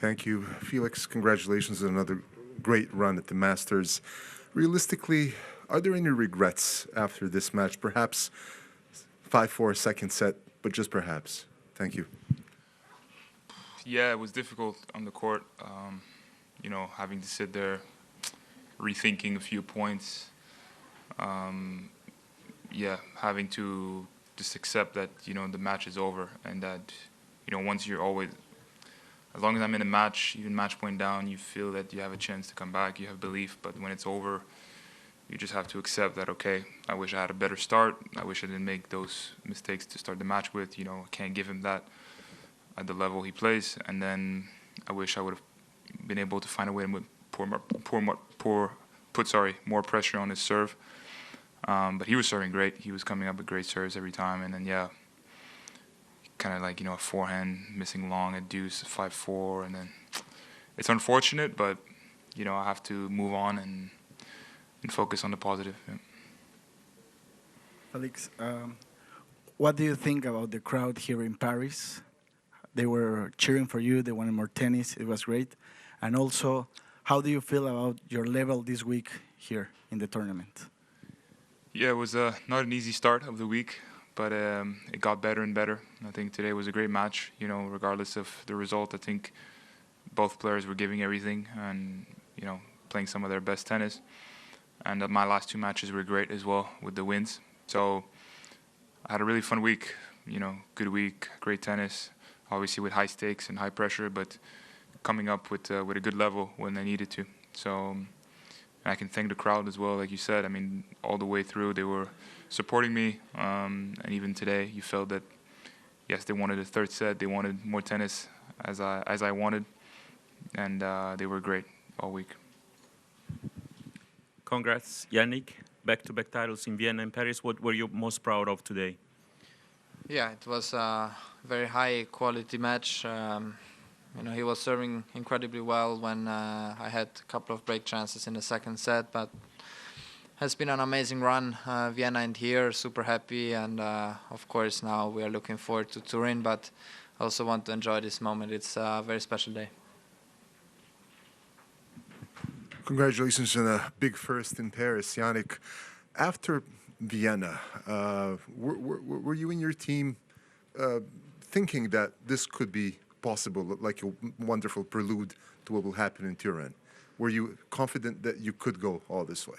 Thank you. Felix, congratulations on another great run at the Masters. Realistically, are there any regrets after this match? Perhaps 5-4 second set, but just perhaps. Thank you. Yeah, it was difficult on the court. Having to sit there, rethinking a few points. Having to just accept that the match is over, and that once you're always, as long as I'm in a match, even match point down, you feel that you have a chance to come back, you have belief. But when it's over, you just have to accept that, okay, I wish I had a better start. I wish I didn't make those mistakes to start the match with. I can't give him that at the level he plays. And then I wish I would have been able to find a way to put more pressure on his serve. But he was serving great. He was coming up with great serves every time. And then, kind of like, a forehand missing long at deuce, 5-4. And then it's unfortunate, but, I have to move on and focus on the positive. Yeah. Felix, what do you think about the crowd here in Paris? They were cheering for you. They wanted more tennis. It was great. And also, how do you feel about your level this week here in the tournament? Yeah, it was not an easy start of the week, but it got better and better. I think today was a great match. Regardless of the result, I think both players were giving everything and, playing some of their best tennis. And my last two matches were great as well with the wins. So I had a really fun week, good week, great tennis, obviously with high stakes and high pressure, but coming up with a good level when I needed to. So I can thank the crowd as well, like you said. I mean, all the way through, they were supporting me. And even today, you felt that, yes, they wanted a third set. They wanted more tennis as I wanted. And they were great all week. Congrats, Jannik. Back-to-back titles in Vienna and Paris. What were you most proud of today? Yeah, it was a very high-quality match. He was serving incredibly well when I had a couple of break chances in the second set, but has been an amazing run. Vienna and here, super happy, and of course now we are looking forward to Turin, but I also want to enjoy this moment. It's a very special day. Congratulations on a big first in Paris, Jannik. After Vienna, were you and your team thinking that this could be possible, like a wonderful prelude to what will happen in Turin? Were you confident that you could go all this way?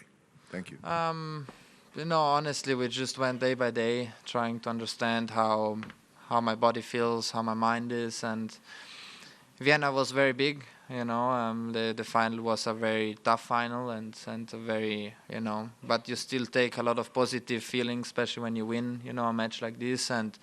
Thank you. Honestly, we just went day by day, trying to understand how my body feels, how my mind is, and Vienna was very big. The final was a very tough final and a very, but you still take a lot of positive feelings, especially when you win, a match like this. And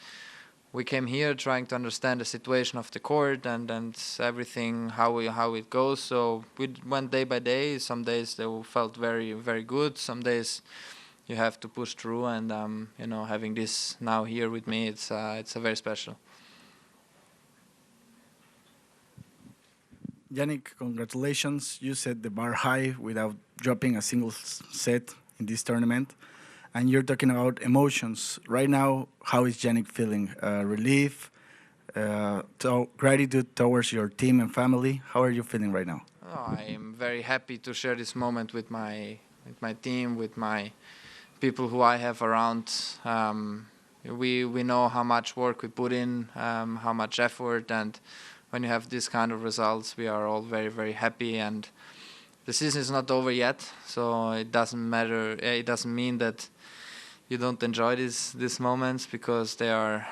we came here trying to understand the situation of the court and everything, how it goes. So we went day by day. Some days they felt very, very good. Some days you have to push through. And having this now here with me, it's a very special. Jannik, congratulations. You set the bar high without dropping a single set in this tournament. And you're talking about emotions. Right now, how is Jannik feeling? Relief, gratitude towards your team and family? How are you feeling right now? I am very happy to share this moment with my team, with my people who I have around. We know how much work we put in, how much effort, and when you have this kind of results, we are all very, very happy. And the season is not over yet, so it doesn't matter. It doesn't mean that you don't enjoy these moments, because they are.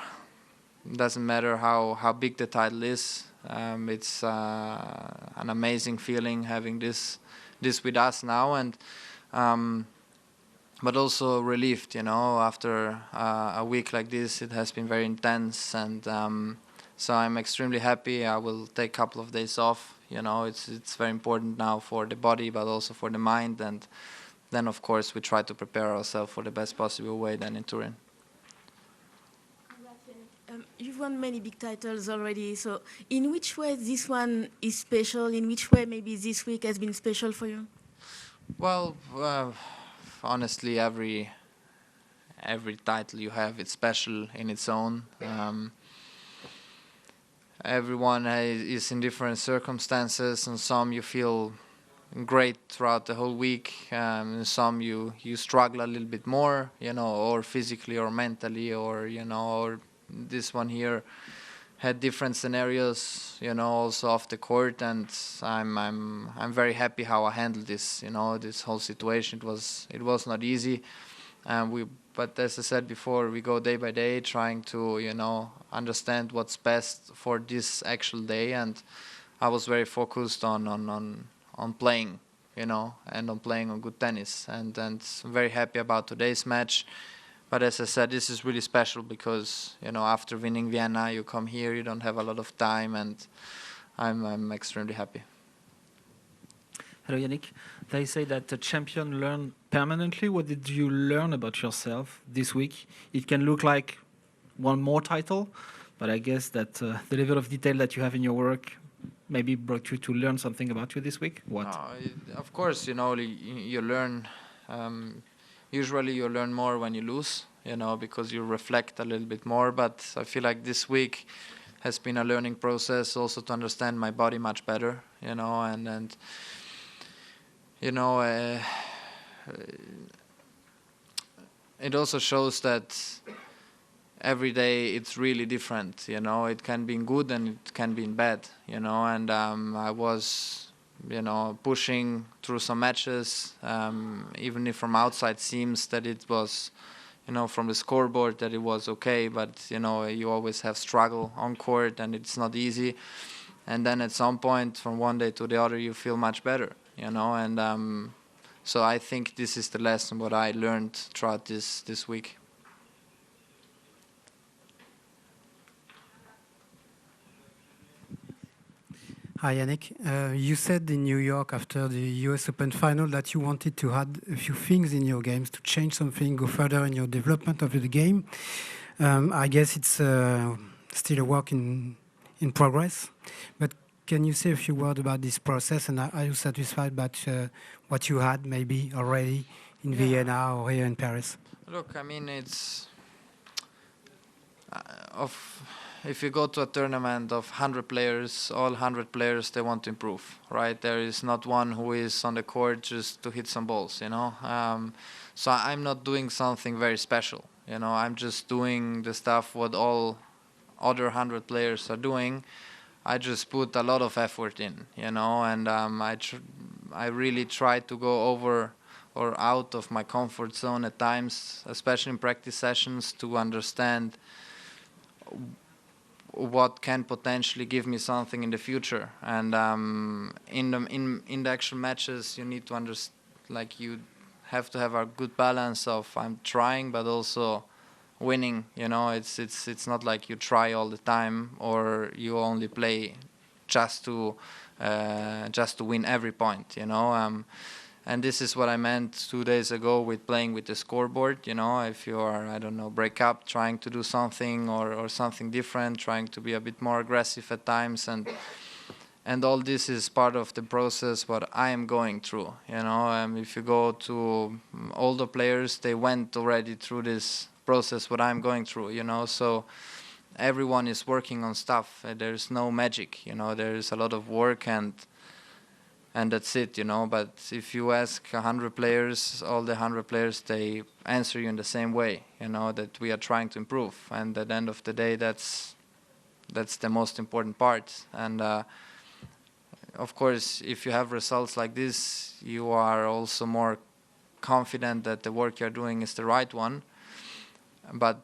It doesn't matter how big the title is. It's an amazing feeling having this with us now, and but also relieved. After a week like this, it has been very intense, and so I'm extremely happy. I will take a couple of days off. It's very important now for the body, but also for the mind. And then, of course, we try to prepare ourselves for the best possible way then in Turin. You've won many big titles already. So in which way this one is special? In which way maybe this week has been special for you? Well, honestly, every title you have, it's special in its own. everyone is in different circumstances, and some you feel great throughout the whole week, some you struggle a little bit more, or physically or mentally, or this one here had different scenarios, also off the court, and I'm very happy how I handled this, this whole situation. It was not easy, but as I said before, we go day by day, trying to understand what's best for this actual day, and I was very focused on playing, and on playing on good tennis, and I'm very happy about today's match. But as I said, this is really special because, after winning Vienna, you come here, you don't have a lot of time, and I'm extremely happy. Hello, Jannik. They say that a champion learns permanently. What did you learn about yourself this week? It can look like one more title, but I guess that the level of detail that you have in your work maybe brought you to learn something about you this week. What? Of course, you learn. Usually you learn more when you lose, because you reflect a little bit more. But I feel like this week has been a learning process also to understand my body much better, and it also shows that every day it's really different, it can be good and it can be bad, and I was pushing through some matches, even if from outside seems that it was, from the scoreboard that it was okay, but you always have struggle on court and it's not easy, and then at some point from one day to the other you feel much better, and so I think this is the lesson what I learned throughout this week. Hi, Jannik. You said in New York after the US Open final that you wanted to add a few things in your games to change something, go further in your development of the game. I guess it's still a work in progress, but can you say a few words about this process, and are you satisfied about what you had maybe already in Vienna or here in Paris? Look, I mean, it's if you go to a tournament of 100 players, all 100 players, they want to improve, right? There is not one who is on the court just to hit some balls, So I'm not doing something very special, I'm just doing the stuff what all other 100 players are doing. I just put a lot of effort in, and I really try to go over or out of my comfort zone at times, especially in practice sessions, to understand what can potentially give me something in the future. And in the actual matches, you need to you have to have a good balance of I'm trying, but also winning. It's not like you try all the time or you only play just to win every point. And this is what I meant 2 days ago with playing with the scoreboard. If you are, break up, trying to do something or something different, trying to be a bit more aggressive at times, and all this is part of the process what I am going through. If you go to older players, they went already through this process what I'm going through. So everyone is working on stuff. There's no magic. There is a lot of work and that's it, But if you ask 100 players, all the 100 players, they answer you in the same way, that we are trying to improve. And at the end of the day, that's the most important part. And of course, if you have results like this, you are also more confident that the work you're doing is the right one. But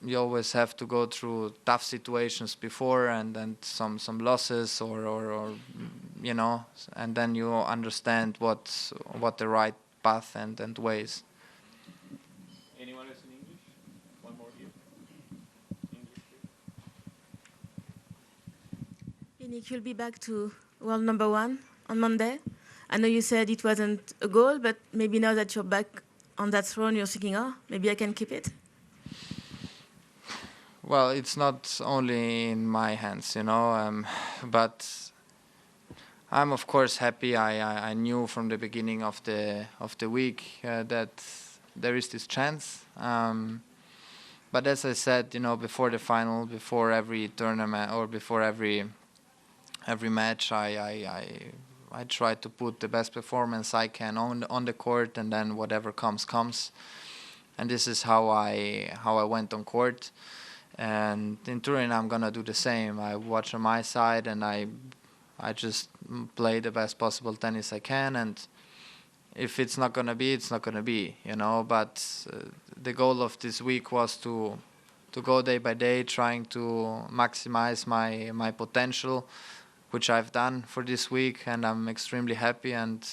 you always have to go through tough situations before and then some losses or and then you understand what the right path and ways. Anyone else in English? One more here. Jannik, you'll be back to world number 1 on Monday. I know you said it wasn't a goal, but maybe now that you're back on that throne, you're thinking, maybe I can keep it? Well, it's not only in my hands, but I'm of course happy. I knew from the beginning of the week that there is this chance. But as I said, before the final, before every tournament or before every match, I try to put the best performance I can on the court, and then whatever comes. And this is how I went on court. And in Turin, I'm gonna do the same. I watch on my side, and I just play the best possible tennis I can. And if it's not gonna be, it's not gonna be, But the goal of this week was to go day by day, trying to maximize my potential, which I've done for this week, and I'm extremely happy. And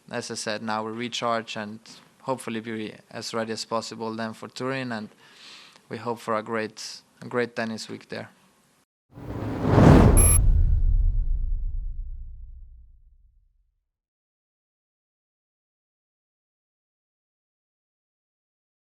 as I said, now we recharge and hopefully be as ready as possible then for Turin, and we hope for a great tennis week there.